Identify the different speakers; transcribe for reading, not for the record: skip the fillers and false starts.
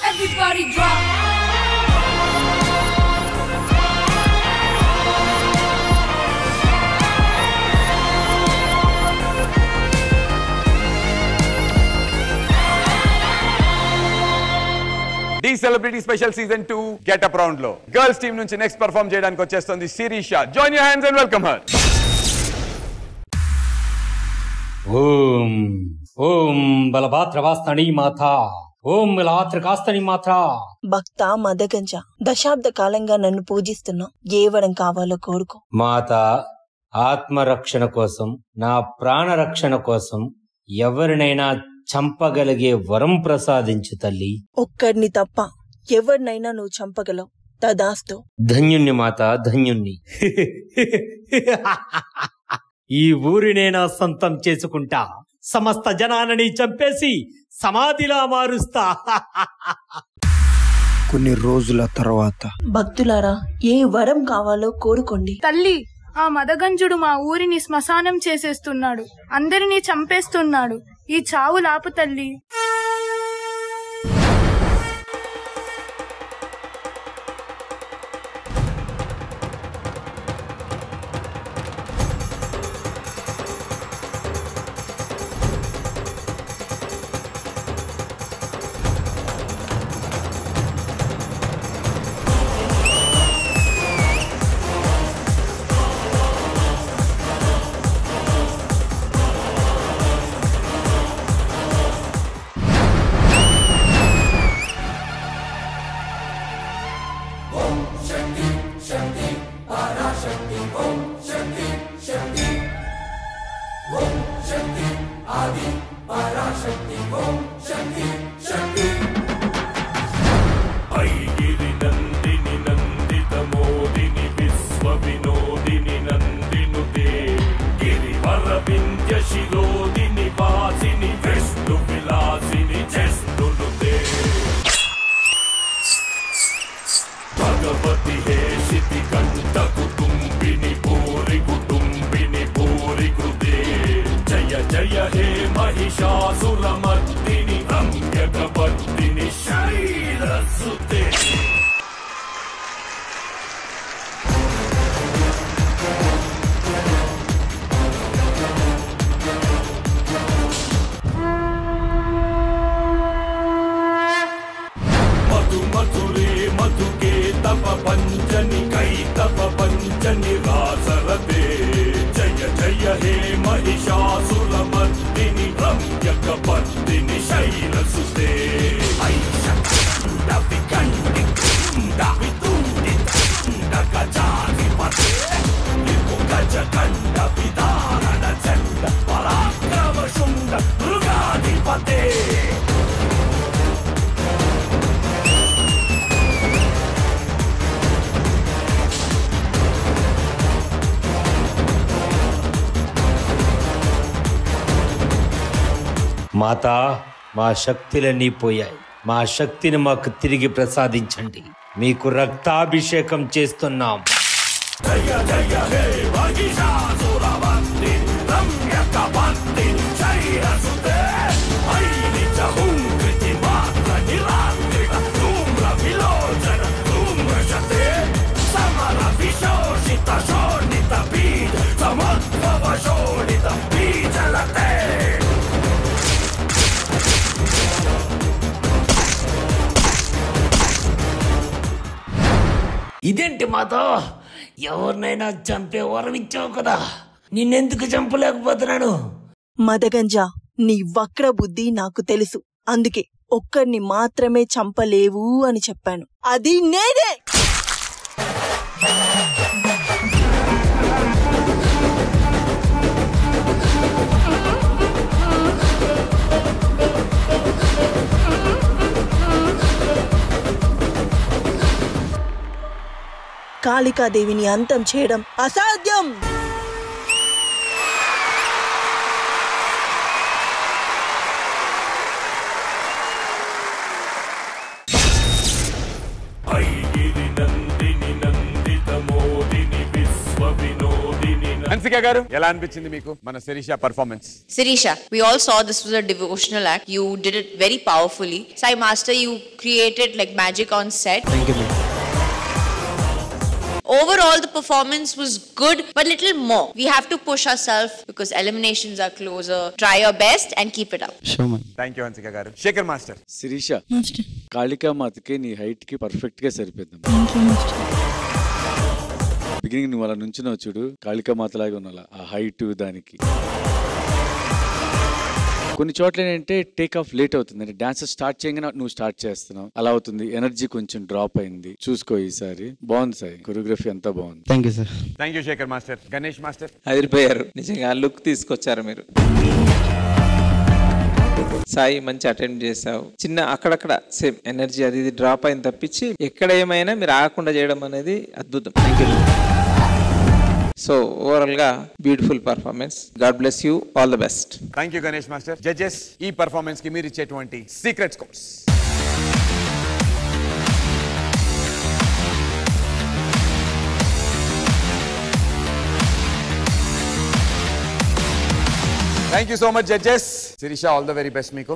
Speaker 1: Everybody drop.
Speaker 2: Dhee celebrity special season 2 get up round లో girls team నుంచి next perform చేయడానికి వచ్చేస్తుంది Sirisha. Join your hands and welcome her.
Speaker 3: ఓం ఓం బలభాద్రవాస్తని మాత ఓం బలాత్రకాస్తని మాత.
Speaker 4: భక్త మదగంజ, దశాబ్ద కాలంగా నన్ను పూజిస్తున్నావు. ఏ వరం కావాలో కోరుకో.
Speaker 3: మాత, ఆత్మరక్షణ కోసం, నా ప్రాణరక్షణ కోసం ఎవరినైనా చంపగలిగే వరం ప్రసాదించు తల్లి.
Speaker 4: ఒక్కడిని తప్ప ఎవరినైనా నువ్వు చంపగలవు. తదాస్తు.
Speaker 3: ధన్యుణ్ణి మాత, ధన్యుణ్ణి. ఈ ఊరినేనా సొంతం చేసుకుంటా, సమస్త జనాలని చంపేసి సమాధిలా మారుస్తా.
Speaker 5: కొన్ని రోజుల తర్వాత
Speaker 4: భక్తులారా, ఏ వరం కావాలో కోరుకోండి.
Speaker 6: తల్లి, ఆ మదగంజుడు మా ఊరిని శ్మశానం చేసేస్తున్నాడు. అందరినీ చంపేస్తున్నాడు. ఈ చావు లాపు తల్లి.
Speaker 3: మాతా, మా శక్తులన్నీ పోయాయి. మా శక్తిని మాకు తిరిగి ప్రసాదించండి. మీకు రక్తాభిషేకం చేస్తున్నాం. ఇదేంటి మాతో, ఎవరినైనా చంపే వరం ఇచ్చావు కదా, నిన్నెందుకు చంపలేకపోతున్నాను?
Speaker 4: మదగంజ, నీ వక్ర బుద్ధి నాకు తెలుసు. అందుకే ఒక్కడిని మాత్రమే చంపలేవు అని చెప్పాను. అది నేనే. కాళికాదేవిని అంతం చేయడం అసాధ్యం.
Speaker 2: హన్సిక గారు ఎలా అనిపించింది మీకు మన Sirisha performance?
Speaker 1: Sirisha, we all saw this was a devotional act. You did it very powerfully. Sai Master, you created like magic on set.
Speaker 5: Thank you, ma'am.
Speaker 1: Overall, the performance was good, but little more. We have to push ourselves because eliminations are closer. Try your best and keep it up.
Speaker 5: Sure, ma'am.
Speaker 2: Thank you Hansika గారు. Shekhar master.
Speaker 7: Sirisha, కాళికామాతకి నీ height కి perfect గా సరిపోద్దాం. Beginning నువ్వు అలా నుంచున్నావు చూడు, కాళికామాత లాగా ఉన్నావు ఆ హైట్ దానికి. కొన్ని చోట్ల ఏంటంటే టేక్ ఆఫ్ లేట్ అవుతుంది, అంటే డాన్స్ స్టార్ట్ చేయగానే నువ్వు స్టార్ట్ చేస్తున్నావు, అలా అవుతుంది. ఎనర్జీ కొంచెం డ్రాప్ అయింది, చూసుకో ఈసారి. బాగుంది సార్, కొరియోగ్రఫీ అంతా బాగుంది.
Speaker 5: Thank you sir.
Speaker 2: Thank you Shekhar master. Ganesh master.
Speaker 8: అదిరిపోయారు నిజంగా, లుక్ తీసుకొచ్చారు మీరు. సాయి మంచి అటెంప్ట్ చేసావు. చిన్న అక్కడక్కడ సేమ్ ఎనర్జీ అది ఇది డ్రాప్ అయింది తప్పించి ఎక్కడ ఏమైనా మీరు ఆగకుండా చేయడం అనేది అద్భుతం. Thank you. సో ఓవరాల్ గా beautiful performance. God bless you, all the best.
Speaker 2: Thank you Ganesh master. Judges, ఈ పర్ఫార్మెన్స్ కి మీరు ఇచ్చేటువంటి secret scores. Thank you so much judges. Sirisha, all the very best మీకు.